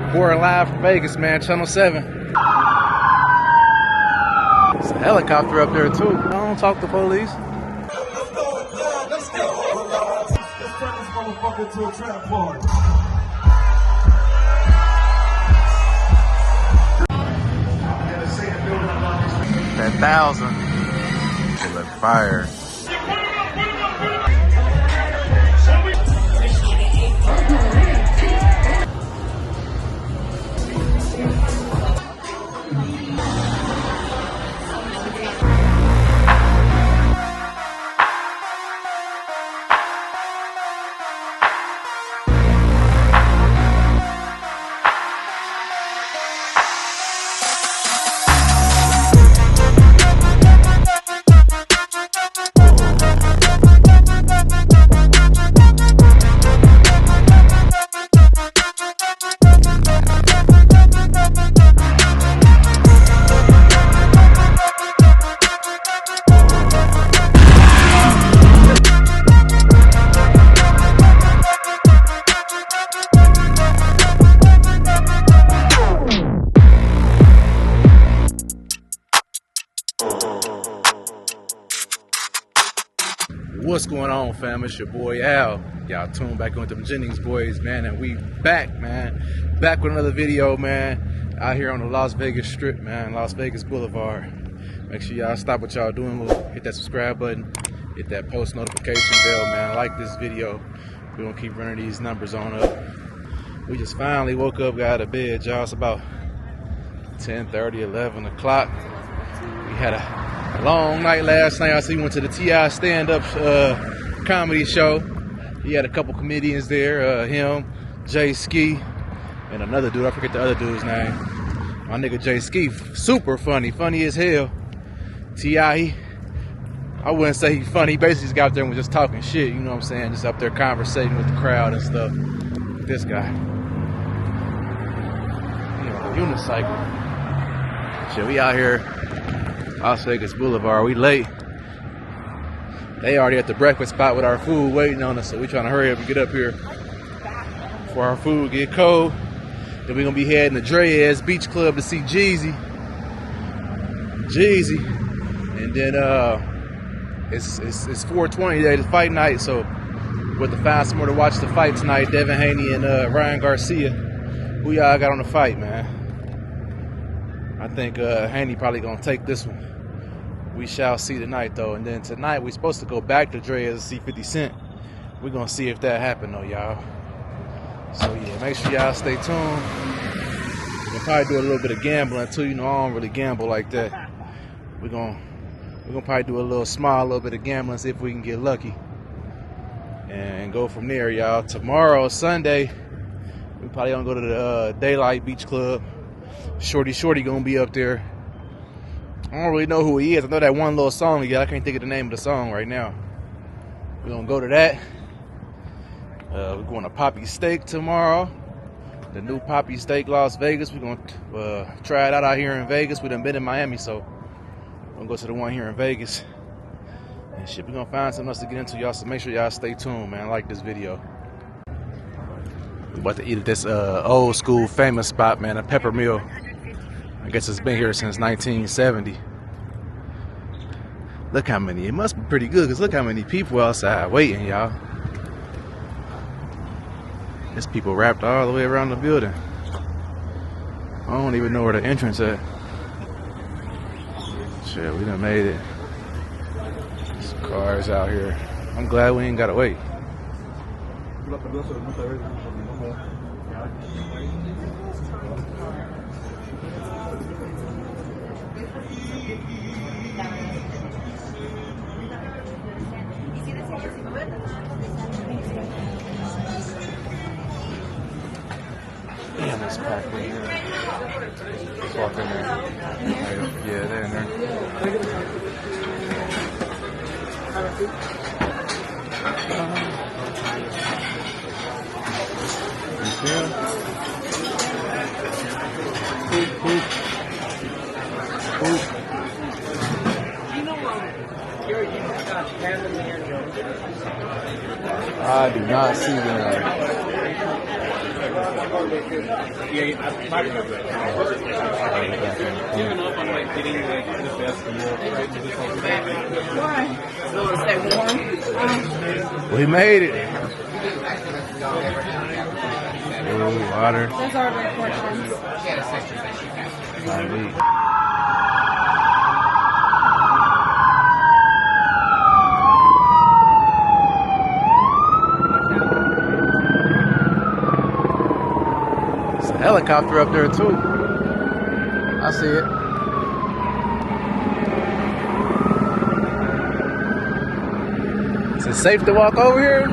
Reporting live from Vegas, man, Channel 7. There's a helicopter up there, too. I don't talk to police. Let's turn this motherfucker into a trap party. 10,000. Like fire. What's going on, fam? It's your boy Al. Y'all tuned back on with them Jennings boys, man, and we back, man. Back with another video, man. Out here on the Las Vegas Strip, man. Las Vegas Boulevard. Make sure y'all stop what y'all doing. Hit that subscribe button. Hit that post notification bell, man. Like this video. We're gonna keep running these numbers on up. We just finally woke up, got out of bed, y'all. It's about 10:30, 11 o'clock. We had a long night last night. I see we went to the T.I. stand-up comedy show. He had a couple comedians there. Him, Jay Ski, and another dude. I forget the other dude's name. My nigga Jay Ski, super funny. Funny as hell. T.I., I wouldn't say he's funny. He basically just got up there and was just talking shit. You know what I'm saying? Just up there conversating with the crowd and stuff. This guy. He on a unicycle. Shit, we out here. Las Vegas Boulevard. We late. They already at the breakfast spot with our food waiting on us, so we trying to hurry up and get up here before our food get cold. Then we're gonna be heading to Drais Beachclub to see Jeezy. And then it's 420 today, the fight night, so we're to find somewhere to watch the fight tonight. Devin Haney and Ryan Garcia. Who y'all got on the fight, man? I think Haney probably gonna take this one. We shall see tonight, though. And then tonight we're supposed to go back to Dre to see 50 Cent. We're gonna see if that happened, though, y'all. So yeah, make sure y'all stay tuned. We'll probably do a little bit of gambling too. You know, I don't really gamble like that. We're gonna probably do a little bit of gambling, see if we can get lucky, and go from there, y'all. Tomorrow, Sunday, we probably gonna go to the Daylight Beach Club. Shorty gonna be up there. I don't really know who he is. I know that one little song he got. I can't think of the name of the song right now. We're gonna go to that. We're going to Papi Steak tomorrow. The new Papi Steak, Las Vegas. We're gonna try it out here in Vegas. We done been in Miami, so we're gonna go to the one here in Vegas. And shit, we're gonna find something else to get into, y'all. So make sure y'all stay tuned, man. Like this video. We're about to eat at this old school famous spot, man, a pepper mill. I guess it's been here since 1970. Look how many. It must be pretty good, because look how many people outside waiting, y'all. There's people wrapped all the way around the building. I don't even know where the entrance at. Shit, we done made it. There's cars out here. I'm glad we ain't gotta wait. Damn, it's packed in here. Let's walk in there. Yeah, they're in there. You see him? I do not see them. Yeah, I might have that. Giving up on like getting like the best meal, right? Why? So it's that warm. Well, he made it. Oh, water. Those are big portions. It's a helicopter up there too. I see it. Is it safe to walk over here?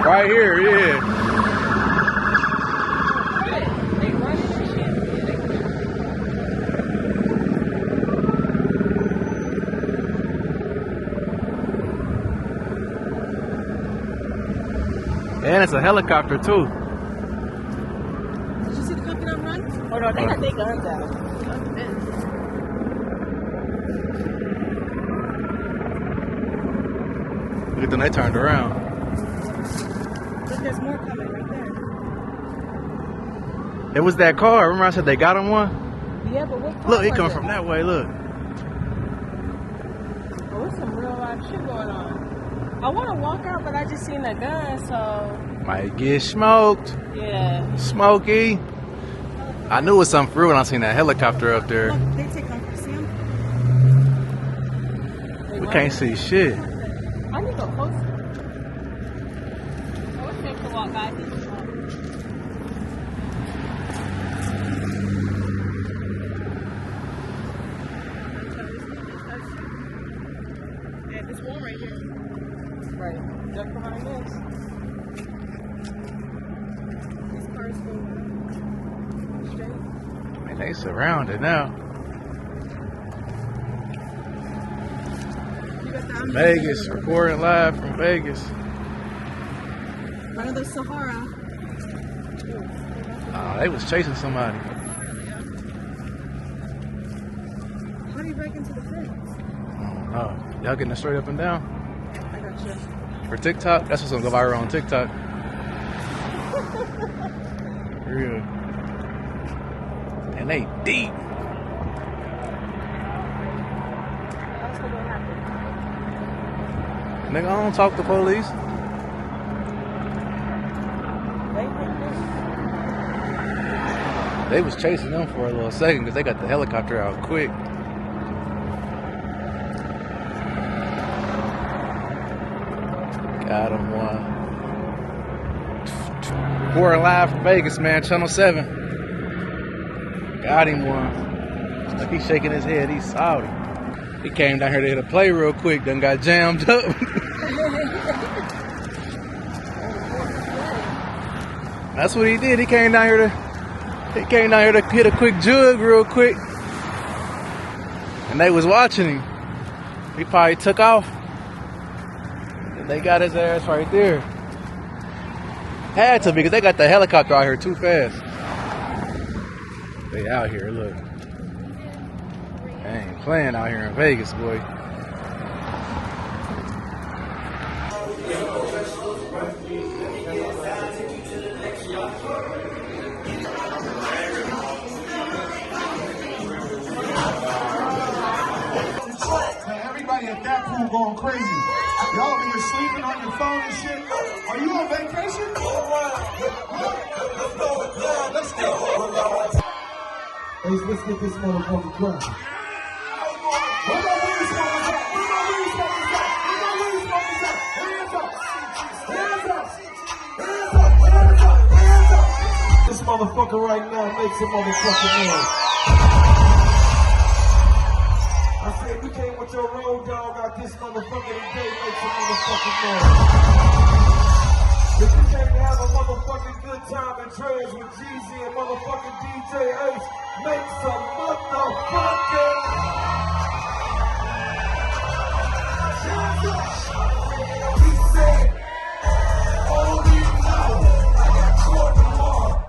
Right here, yeah. And it's a helicopter too. Did you see the company I'm running? Oh no, they got their guns out. Look at them, they turned around. Look, there's more coming right there. It was that car. Remember I said they got him one? Yeah, but what car Look, he was coming it? from that way, look. Oh, there's some real life shit going on. I want to walk out, but I just seen the gun, so Might get smoked. yeah. Smoky. I knew it was something for real when I seen that helicopter up there. Look, they take off. See them? We can't see shit. I need to go closer. I wish they could walk by these. Yeah, this one right here. Right. Duck behind this. These cars go straight. Man, they surrounded now. You got the Vegas, recording live from Vegas. Front of the Sahara. They was chasing somebody. How do you break into the fence? Oh, y'all getting it straight up and down? I got you. For TikTok? That's what's gonna go viral on TikTok. Real. And they deep. That's what happened. Nigga, I don't talk to police. They think this. They was chasing them for a little second because they got the helicopter out quick. Got him one. We're live from Vegas, man. Channel 7. Got him one. Like he's shaking his head. He's Saudi. He came down here to hit a play real quick. Done got jammed up. That's what he did. He came down here to hit a quick jug real quick. And they was watching him. He probably took off. And they got his ass right there. Had to because they got the helicopter out here too fast. They out here, look. They ain't playing out here in Vegas, boy. Everybody at that pool going crazy. Y'all be sleeping on your phone and shit. Are you on vacation? Let's go. Hey, let's get this motherfucker crunk. Where my weed smokers at? Where my weed smokers at? Where my weed smokers at? Hands up. Hands up. Hands up. Hands up. Hands up. This motherfucker right now makes some motherfucking noise. I said, we came with your road dog out this motherfucker today, make some motherfucking noise. If you came to have a motherfucking good time and trails with Jeezy and motherfucking DJ Ace, make some motherfucking he said, only now, I got caught tomorrow.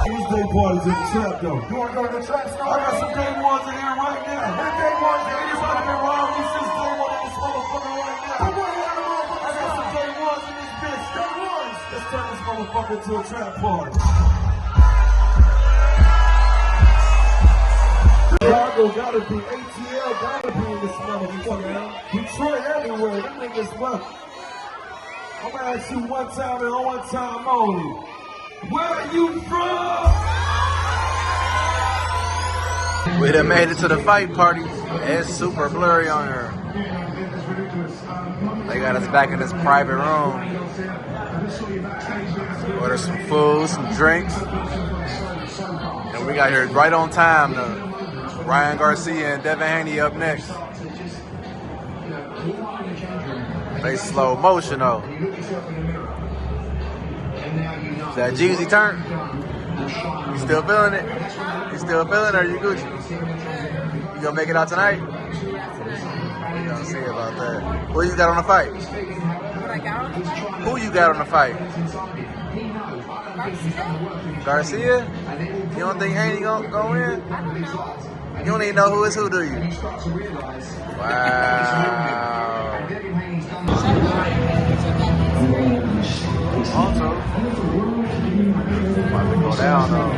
These day parties in the trap though. You wanna go to the trap store? I got some day ones in here right now. That day ones, they just wanna be around me since day one in this motherfucker right now. I got some day ones in this bitch. Day ones. Let's turn this motherfucker to a trap party. Chicago gotta be, ATL gotta be in this motherfucker. Detroit everywhere, them niggas what? I'm gonna ask you one time and one time only. Where are you from? We done made it to the fight party. It's super blurry on her. They got us back in this private room. Order some food, some drinks. And we got here right on time. Ryan Garcia and Devin Haney up next. They slow motion though. Is that Jeezy turn? You still feeling it? You still feeling it or you Gucci? You gonna make it out tonight? We gonna see about that. Who you got on the fight? What I got on the fight? Who you got on the fight? Garcia? You don't think Haney gonna go in? I don't know. You don't even know who is who, do you? Wow. Also, about to go down though.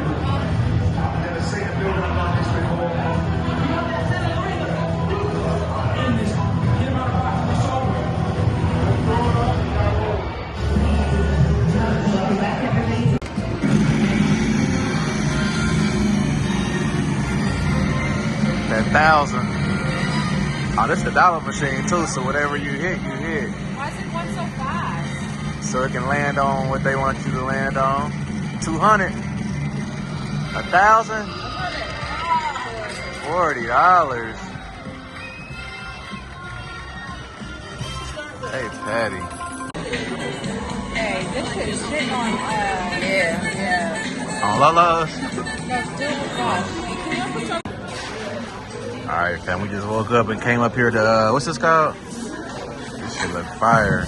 That 1,000. Oh, this is the dollar machine too, so whatever you hit, you hit. Why is it going so fast? So it can land on what they want you to land on. 200. 1,000. $40. Hey, Patty. Hey, this shit is shit on, yeah. On Lala's. No, still gosh. Alright, fam, we just woke up and came up here to, what's this called? This shit look fire.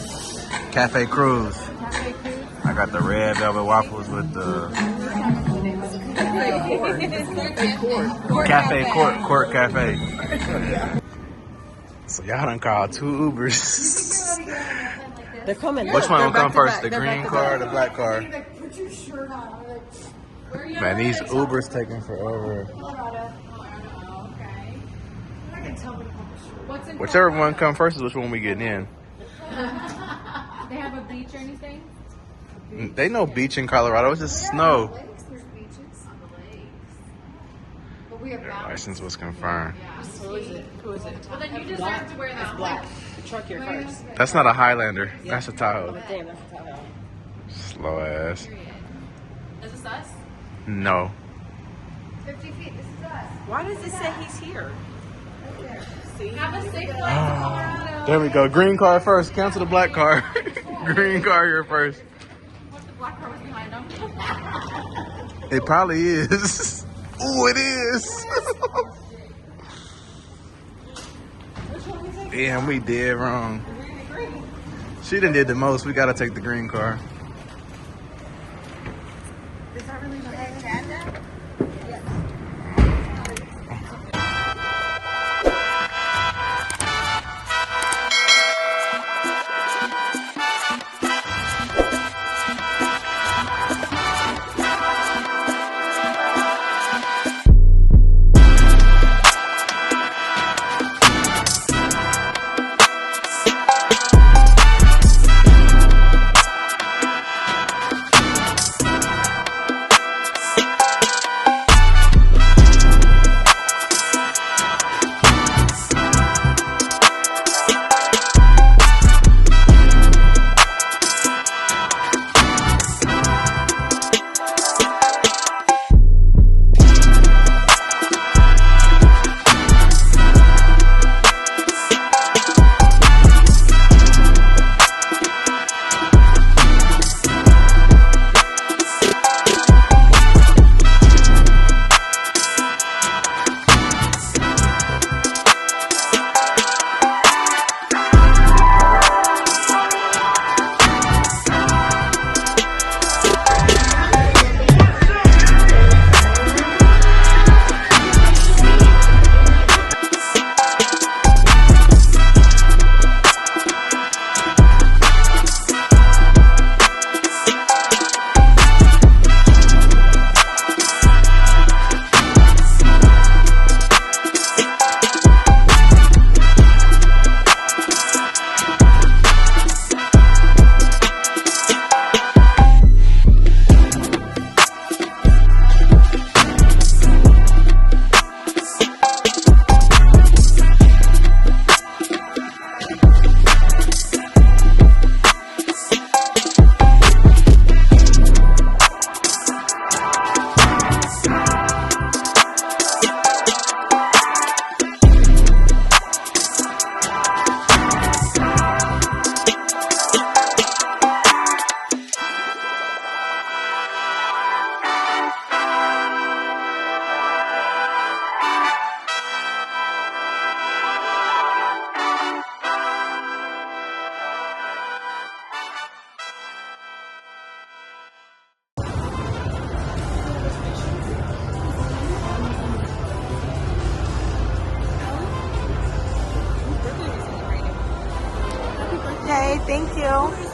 Cafe Cruz. Cafe Cruz? I got the red velvet waffles with the Cafe Court Cafe. So y'all done called 2 Ubers. They're coming. Which one will come first, the They're green back to car or back. the black car? Put your shirt on. Man, these Ubers taking forever. Whichever one come first is which one we getting in. They have a beach or anything? They know beach in Colorado, it's just snow. There's beaches on the lakes. But we have Their mountains. license was confirmed. Who is it? Who is it? Well, then you deserve to wear that Black. The truck here first. That's not a Highlander, that's a Tahoe. Damn, that's a Tahoe. Slow ass. Is this us? No. 50 feet, this is us. Why does it say he's here? See? Have a safe flight to Colorado. There we go. Green car first. Cancel the black car. Green car here first. What if the black car was behind them? It probably is. Ooh, it is. Damn, we did wrong. She done did the most. We gotta take the green car. Is that really the hellcat then? know.